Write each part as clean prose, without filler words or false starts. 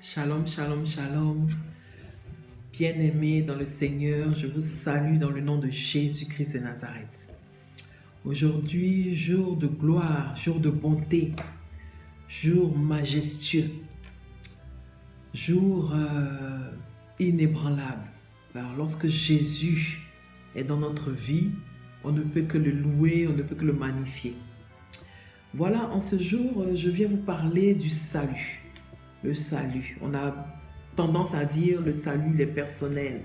Shalom, shalom, shalom. Bien-aimés dans le Seigneur, je vous salue dans le nom de Jésus-Christ de Nazareth. Aujourd'hui, jour de gloire, jour de bonté, jour majestueux, jour inébranlable. Alors, lorsque Jésus est dans notre vie, on ne peut que le louer, on ne peut que le magnifier. Voilà, en ce jour, je viens vous parler du salut. Le salut. On a tendance à dire le salut, il est personnel.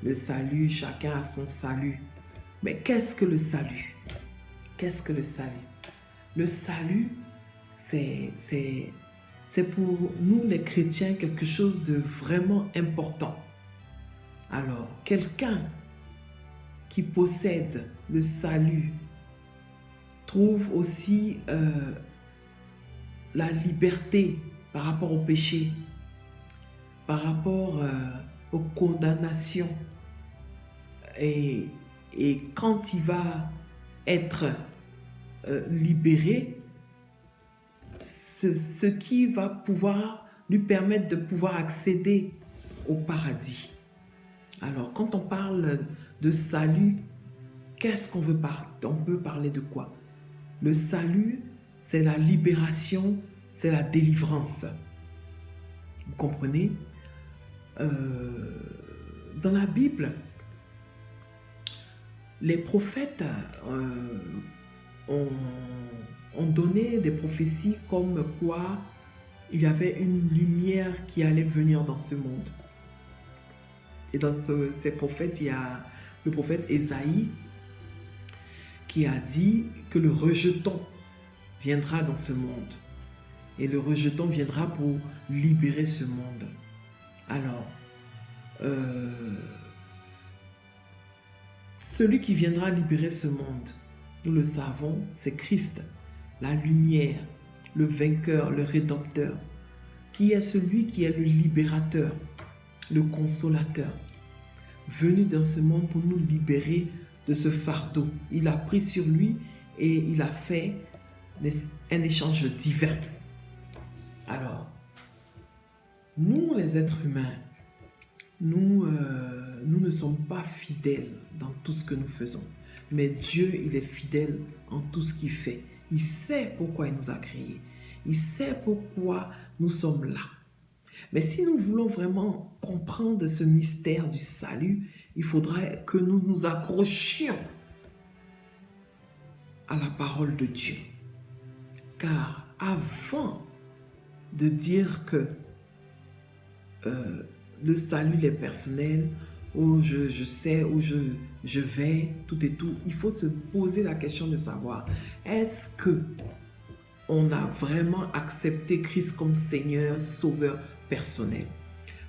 Le salut, chacun a son salut. Mais qu'est-ce que le salut? Qu'est-ce que le salut? Le salut, c'est pour nous les chrétiens quelque chose de vraiment important. Alors, quelqu'un qui possède le salut trouve aussi la liberté par rapport au péché, par rapport aux condamnations. Et quand il va être libéré, ce qui va pouvoir lui permettre de pouvoir accéder au paradis. Alors, quand on parle de salut, qu'est-ce qu'on veut parler? On peut parler de quoi? Le salut, c'est la libération, c'est la délivrance. Vous comprenez? Dans la Bible, les prophètes ont donné des prophéties comme quoi il y avait une lumière qui allait venir dans ce monde. Et dans ces prophètes, il y a le prophète Ésaïe qui a dit que le rejeton viendra dans ce monde. Et le rejeton viendra pour libérer ce monde. Alors, celui qui viendra libérer ce monde, nous le savons, c'est Christ, la lumière, le vainqueur, le rédempteur, qui est celui qui est le libérateur, le consolateur, venu dans ce monde pour nous libérer de ce fardeau. Il a pris sur lui et il a fait un échange divin. Alors, nous les êtres humains, nous ne sommes pas fidèles dans tout ce que nous faisons. Mais Dieu, il est fidèle en tout ce qu'il fait. Il sait pourquoi il nous a créés. Il sait pourquoi nous sommes là. Mais si nous voulons vraiment comprendre ce mystère du salut, il faudrait que nous nous accrochions à la parole de Dieu. Car avant de dire que le salut est personnel, où je sais, où je vais, tout et tout, il faut se poser la question de savoir, est-ce que on a vraiment accepté Christ comme Seigneur, Sauveur personnel?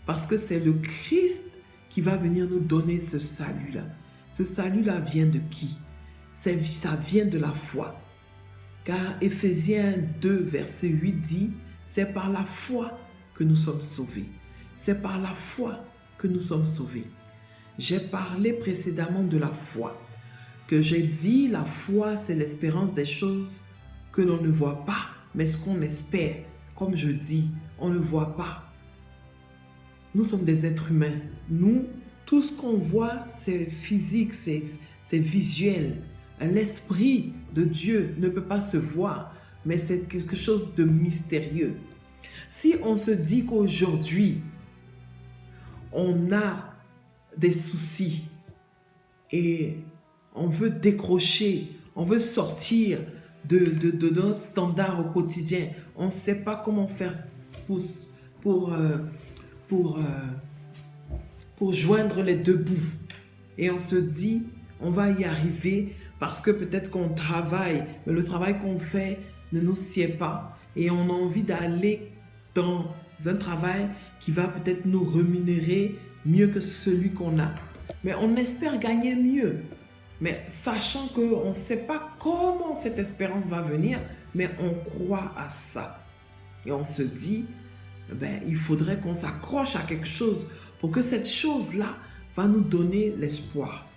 Parce que c'est le Christ qui va venir nous donner ce salut-là. Ce salut-là vient de qui? Ça vient de la foi. Car Éphésiens 2, verset 8 dit, c'est par la foi que nous sommes sauvés. C'est par la foi que nous sommes sauvés. J'ai parlé précédemment de la foi, que j'ai dit la foi, c'est l'espérance des choses que l'on ne voit pas, mais ce qu'on espère. Comme je dis, on ne voit pas. Nous sommes des êtres humains. Nous, tout ce qu'on voit, c'est physique, c'est visuel. L'esprit de Dieu ne peut pas se voir, mais c'est quelque chose de mystérieux. Si on se dit qu'aujourd'hui, on a des soucis et on veut décrocher, on veut sortir de notre standard au quotidien, on ne sait pas comment faire pour joindre les deux bouts. Et on se dit, on va y arriver parce que peut-être qu'on travaille, mais le travail qu'on fait ne nous sied pas. Et on a envie d'aller dans un travail qui va peut-être nous rémunérer mieux que celui qu'on a. Mais on espère gagner mieux. Mais sachant qu'on ne sait pas comment cette espérance va venir, mais on croit à ça. Et on se dit, il faudrait qu'on s'accroche à quelque chose pour que cette chose-là va nous donner l'espoir.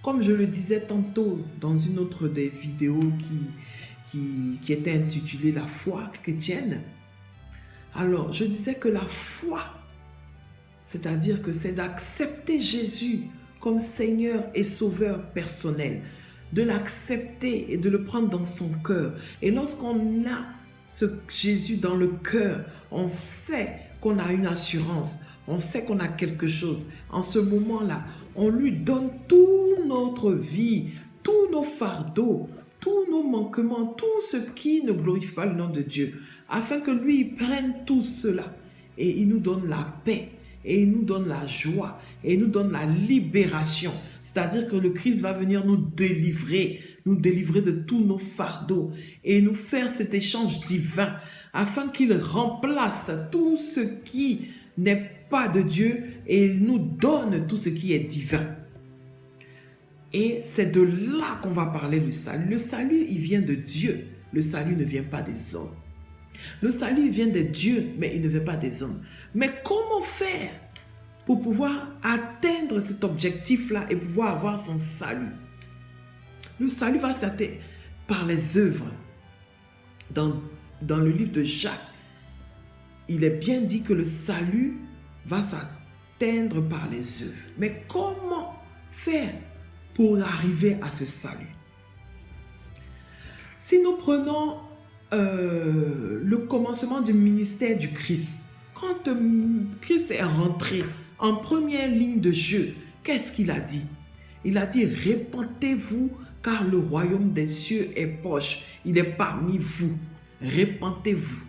Comme je le disais tantôt dans une autre des vidéos qui était intitulée « La foi chrétienne », Alors, je disais que la foi, c'est-à-dire que c'est d'accepter Jésus comme Seigneur et Sauveur personnel, de l'accepter et de le prendre dans son cœur. Et lorsqu'on a ce Jésus dans le cœur, on sait qu'on a une assurance, on sait qu'on a quelque chose. En ce moment-là, on lui donne toute notre vie, tous nos fardeaux, tous nos manquements, tout ce qui ne glorifie pas le nom de Dieu, afin que lui prenne tout cela et il nous donne la paix, et il nous donne la joie, et il nous donne la libération. C'est-à-dire que le Christ va venir nous délivrer de tous nos fardeaux et nous faire cet échange divin afin qu'il remplace tout ce qui n'est pas de Dieu et il nous donne tout ce qui est divin. Et c'est de là qu'on va parler du salut. Le salut, il vient de Dieu. Le salut ne vient pas des hommes. Le salut, il vient de Dieu, mais il ne vient pas des hommes. Mais comment faire pour pouvoir atteindre cet objectif-là et pouvoir avoir son salut? Le salut va s'atteindre par les œuvres. Dans le livre de Jacques, il est bien dit que le salut va s'atteindre par les œuvres. Mais comment faire pour arriver à ce salut? Si nous prenons le commencement du ministère du Christ, quand Christ est rentré en première ligne de jeu, qu'est-ce qu'il a dit? Il a dit, répentez-vous car le royaume des cieux est proche. Il est parmi vous. Répentez-vous.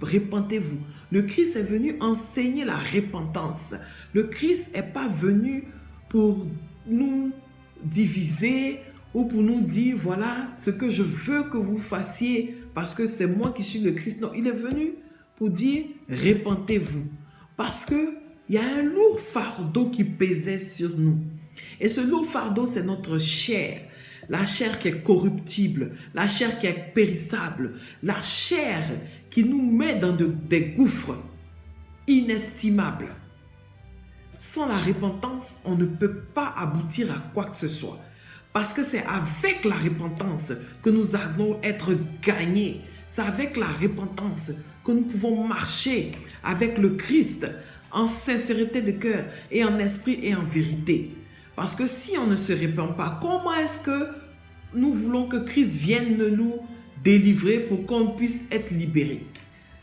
Répentez-vous. Le Christ est venu enseigner la repentance. Le Christ n'est pas venu pour nous diviser ou pour nous dire, voilà ce que je veux que vous fassiez parce que c'est moi qui suis le Christ. Non, il est venu pour dire, répentez-vous. Parce qu'il y a un lourd fardeau qui pesait sur nous. Et ce lourd fardeau, c'est notre chair. La chair qui est corruptible, la chair qui est périssable, la chair qui nous met dans des gouffres inestimables. Sans la repentance, on ne peut pas aboutir à quoi que ce soit. Parce que c'est avec la repentance que nous allons être gagnés. C'est avec la repentance que nous pouvons marcher avec le Christ en sincérité de cœur et en esprit et en vérité. Parce que si on ne se répand pas, comment est-ce que nous voulons que Christ vienne nous délivrer pour qu'on puisse être libéré?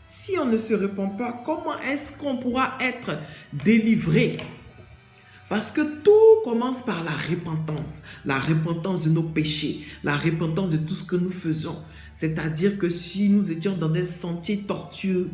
Si on ne se répand pas, comment est-ce qu'on pourra être délivré? Parce que tout commence par la repentance de nos péchés, la repentance de tout ce que nous faisons. C'est-à-dire que si nous étions dans des sentiers tortueux,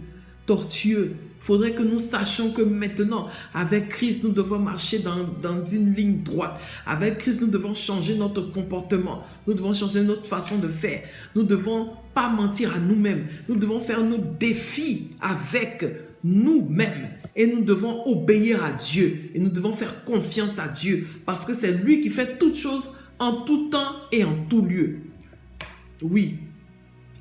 il faudrait que nous sachions que maintenant, avec Christ, nous devons marcher dans une ligne droite. Avec Christ, nous devons changer notre comportement. Nous devons changer notre façon de faire. Nous ne devons pas mentir à nous-mêmes. Nous devons faire nos défis avec nous-mêmes. Et nous devons obéir à Dieu. Et nous devons faire confiance à Dieu. Parce que c'est lui qui fait toutes choses en tout temps et en tout lieu. Oui.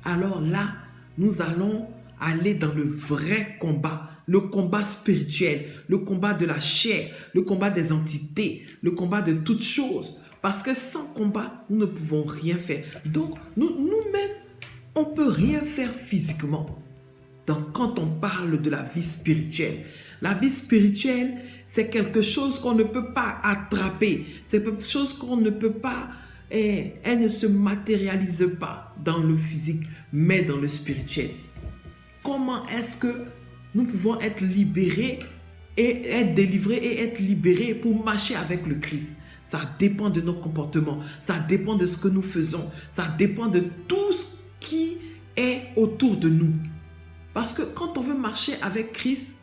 Alors là, nous allons aller dans le vrai combat, le combat spirituel, le combat de la chair, le combat des entités, le combat de toutes choses. Parce que sans combat, nous ne pouvons rien faire. Donc, nous-mêmes, on ne peut rien faire physiquement. Donc, quand on parle de la vie spirituelle, la vie spirituelle, c'est quelque chose qu'on ne peut pas attraper. C'est quelque chose qu'on ne peut pas, elle ne se matérialise pas dans le physique, mais dans le spirituel. Comment est-ce que nous pouvons être libérés et être délivrés et être libérés pour marcher avec le Christ? Ça dépend de nos comportements, ça dépend de ce que nous faisons, ça dépend de tout ce qui est autour de nous. Parce que quand on veut marcher avec Christ,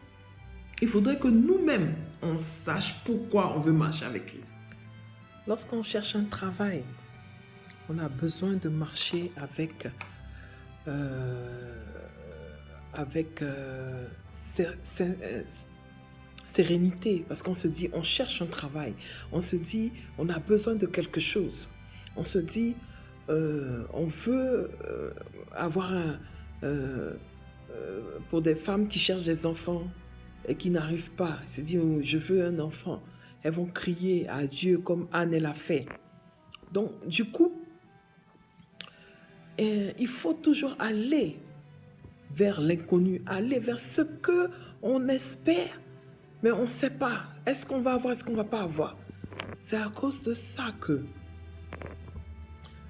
il faudrait que nous-mêmes, on sache pourquoi on veut marcher avec Christ. Lorsqu'on cherche un travail, on a besoin de marcher avec sérénité, parce qu'on se dit, on cherche un travail, on se dit, on a besoin de quelque chose, on se dit, on veut avoir pour des femmes qui cherchent des enfants et qui n'arrivent pas, se dit, oh, je veux un enfant, elles vont crier à Dieu comme Anne l'a fait. Donc du coup, il faut toujours aller vers l'inconnu, aller vers ce que on espère, mais on ne sait pas. Est-ce qu'on va avoir, est-ce qu'on ne va pas avoir? C'est à cause de ça que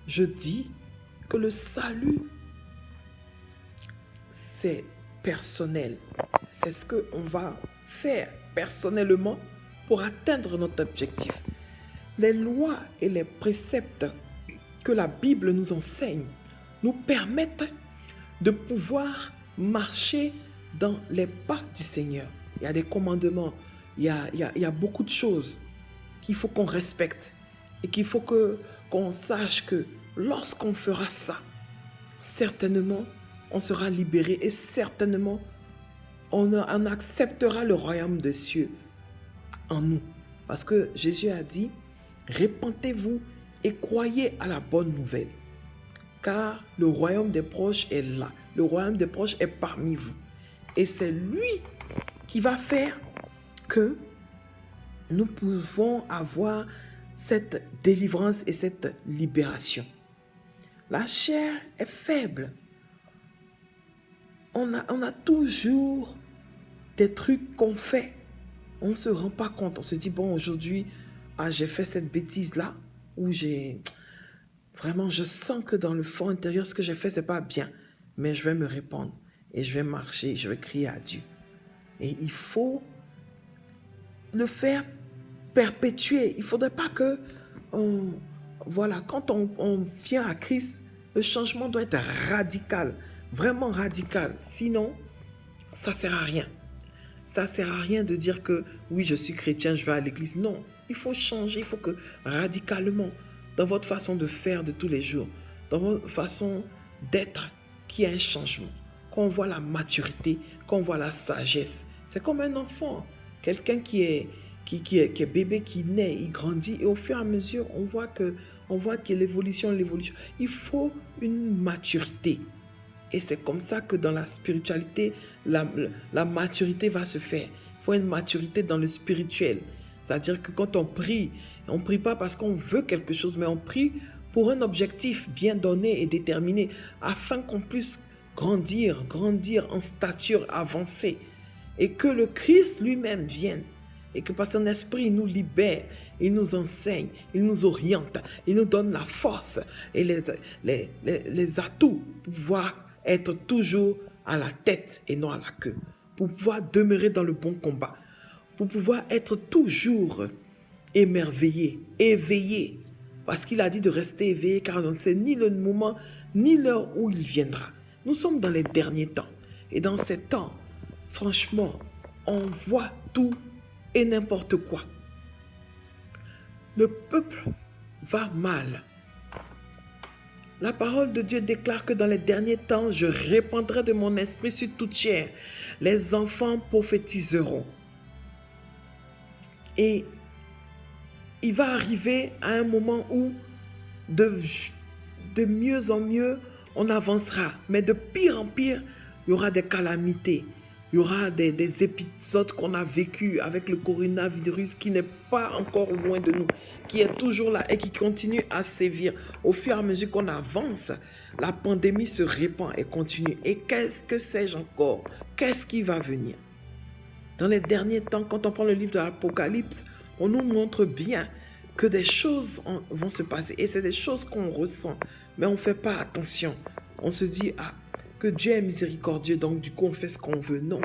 je dis que le salut, c'est personnel. C'est ce qu'on va faire personnellement pour atteindre notre objectif. Les lois et les préceptes que la Bible nous enseigne nous permettent de pouvoir marcher dans les pas du Seigneur. Il y a des commandements, il y a beaucoup de choses qu'il faut qu'on respecte et qu'il faut qu'on sache que lorsqu'on fera ça, certainement, on sera libéré et certainement, on acceptera le royaume des cieux en nous. Parce que Jésus a dit, répentez-vous et croyez à la bonne nouvelle. Car le royaume des proches est là. Le royaume des proches est parmi vous. Et c'est lui qui va faire que nous pouvons avoir cette délivrance et cette libération. La chair est faible. On a toujours des trucs qu'on fait. On ne se rend pas compte. On se dit, bon, aujourd'hui, j'ai fait cette bêtise-là, où vraiment, je sens que dans le fond intérieur, ce que j'ai fait, ce n'est pas bien. Mais je vais me répandre et je vais marcher, je vais crier à Dieu. Et il faut le faire perpétuer. Il ne faudrait pas que, voilà, quand on vient à Christ, le changement doit être radical, vraiment radical. Sinon, ça ne sert à rien. Ça ne sert à rien de dire que, oui, je suis chrétien, je vais à l'église. Non, il faut changer, il faut que radicalement, dans votre façon de faire de tous les jours, dans votre façon d'être, qu'il y ait un changement. Qu'on voit la maturité, qu'on voit la sagesse. C'est comme un enfant, quelqu'un qui est bébé, qui naît, il grandit et au fur et à mesure, on voit que l'évolution. Il faut une maturité. Et c'est comme ça que dans la spiritualité, la maturité va se faire. Il faut une maturité dans le spirituel. C'est-à-dire que quand on ne prie pas parce qu'on veut quelque chose, mais on prie pour un objectif bien donné et déterminé, afin qu'on puisse grandir en stature, avancer. Et que le Christ lui-même vienne. Et que par son esprit, il nous libère, il nous enseigne, il nous oriente, il nous donne la force et les atouts pour pouvoir être toujours à la tête et non à la queue. Pour pouvoir demeurer dans le bon combat. Pour pouvoir être toujours émerveillé, éveillé. Parce qu'il a dit de rester éveillé car on ne sait ni le moment, ni l'heure où il viendra. Nous sommes dans les derniers temps. Et dans ces temps, franchement, on voit tout et n'importe quoi. Le peuple va mal. La parole de Dieu déclare que dans les derniers temps, je répandrai de mon esprit sur toute chair. Les enfants prophétiseront. Et il va arriver à un moment où de mieux en mieux, on avancera. Mais de pire en pire, il y aura des calamités. Il y aura des épisodes qu'on a vécus avec le coronavirus qui n'est pas encore loin de nous, qui est toujours là et qui continue à sévir. Au fur et à mesure qu'on avance, la pandémie se répand et continue. Et qu'est-ce que sais-je encore? Qu'est-ce qui va venir? Dans les derniers temps, quand on prend le livre de l'Apocalypse, on nous montre bien que des choses vont se passer. Et c'est des choses qu'on ressent, mais on ne fait pas attention. On se dit, que Dieu est miséricordieux, donc du coup on fait ce qu'on veut. Non.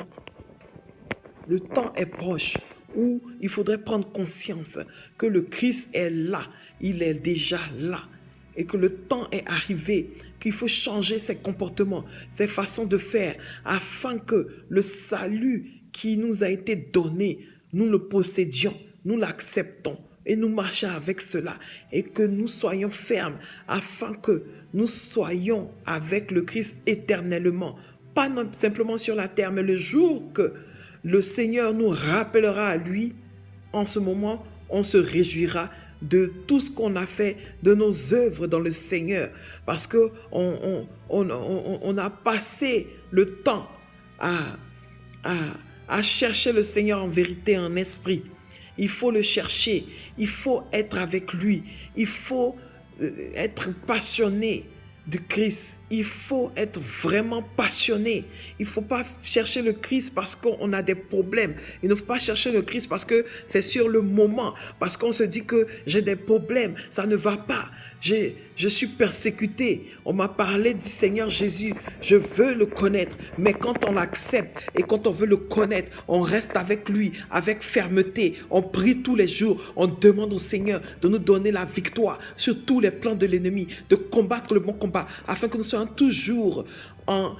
Le temps est proche où il faudrait prendre conscience que le Christ est là. Il est déjà là. Et que le temps est arrivé, qu'il faut changer ses comportements, ses façons de faire, afin que le salut qui nous a été donné, nous le possédions, nous l'acceptons et nous marchons avec cela et que nous soyons fermes afin que nous soyons avec le Christ éternellement, pas simplement sur la terre, mais le jour que le Seigneur nous rappellera à lui, en ce moment, on se réjouira de tout ce qu'on a fait, de nos œuvres dans le Seigneur, parce que on a passé le temps à chercher le Seigneur en vérité, en esprit. Il faut le chercher, il faut être avec lui, il faut être passionné de Christ il faut être vraiment passionné. Il ne faut pas chercher le Christ parce qu'on a des problèmes. Il ne faut pas chercher le Christ parce que c'est sur le moment. Parce qu'on se dit que j'ai des problèmes, ça ne va pas. Je suis persécuté. On m'a parlé du Seigneur Jésus. Je veux le connaître. Mais quand on l'accepte et quand on veut le connaître, on reste avec lui, avec fermeté. On prie tous les jours. On demande au Seigneur de nous donner la victoire sur tous les plans de l'ennemi, de combattre le bon combat, afin que nous soyons toujours dans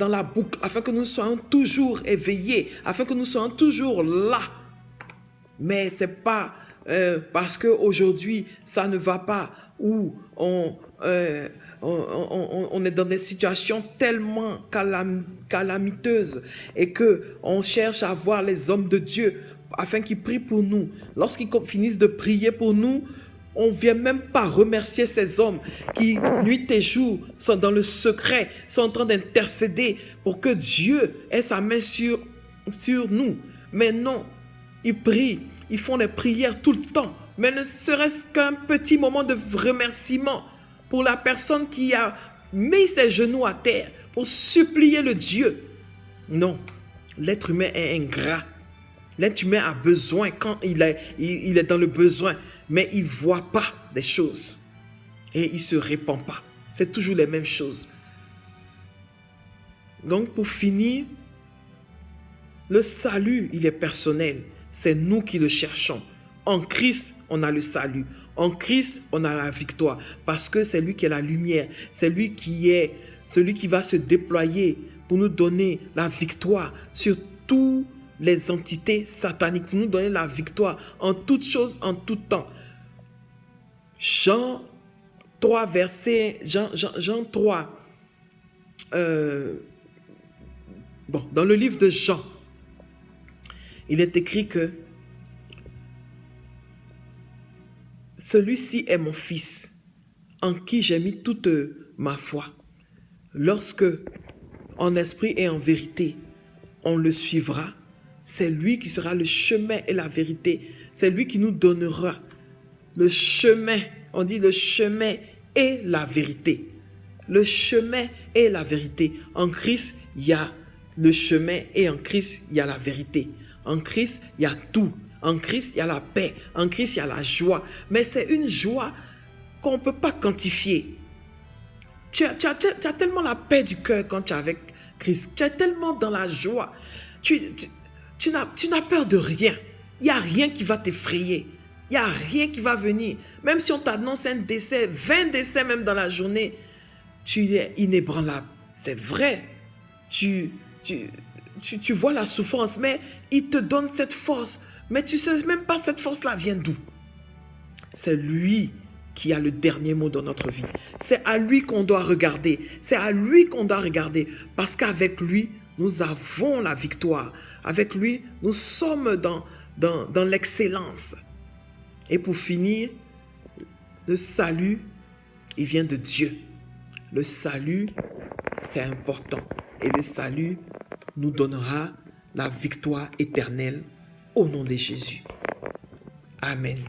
la boucle, afin que nous soyons toujours éveillés, afin que nous soyons toujours là. Mais ce n'est pas parce qu'aujourd'hui, ça ne va pas, ou on est dans des situations tellement calamiteuses et qu'on cherche à voir les hommes de Dieu afin qu'ils prient pour nous. Lorsqu'ils finissent de prier pour nous, on ne vient même pas remercier ces hommes qui, nuit et jour, sont dans le secret, sont en train d'intercéder pour que Dieu ait sa main sur nous. Mais non, ils prient, ils font des prières tout le temps, mais ne serait-ce qu'un petit moment de remerciement pour la personne qui a mis ses genoux à terre pour supplier le Dieu. Non, l'être humain est ingrat. L'être humain a besoin quand il est dans le besoin, mais il ne voit pas des choses et il ne se répand pas. C'est toujours les mêmes choses. Donc pour finir, le salut, il est personnel. C'est nous qui le cherchons. En Christ, on a le salut. En Christ, on a la victoire. Parce que c'est lui qui est la lumière. C'est lui qui est celui qui va se déployer pour nous donner la victoire sur toutes les entités sataniques. Pour nous donner la victoire en toutes choses, en tout temps. Jean 3, verset... Jean 3. Dans le livre de Jean, il est écrit que celui-ci est mon fils, en qui j'ai mis toute ma foi. Lorsque, en esprit et en vérité, on le suivra, c'est lui qui sera le chemin et la vérité. C'est lui qui nous donnera le chemin. On dit le chemin et la vérité. Le chemin et la vérité. En Christ, il y a le chemin et en Christ, il y a la vérité. En Christ, il y a tout. En Christ, il y a la paix. En Christ, il y a la joie. Mais c'est une joie qu'on ne peut pas quantifier. Tu as tellement la paix du cœur quand tu es avec Christ. Tu es tellement dans la joie. Tu n'as peur de rien. Il n'y a rien qui va t'effrayer. Il n'y a rien qui va venir. Même si on t'annonce un décès, 20 décès même dans la journée, tu es inébranlable. C'est vrai. Tu vois la souffrance, mais il te donne cette force. Mais tu ne sais même pas cette force-là vient d'où. C'est lui qui a le dernier mot dans notre vie. C'est à lui qu'on doit regarder. C'est à lui qu'on doit regarder. Parce qu'avec lui, nous avons la victoire. Avec lui, nous sommes dans l'excellence. Et pour finir, le salut, il vient de Dieu. Le salut, c'est important. Et le salut nous donnera la victoire éternelle au nom de Jésus. Amen.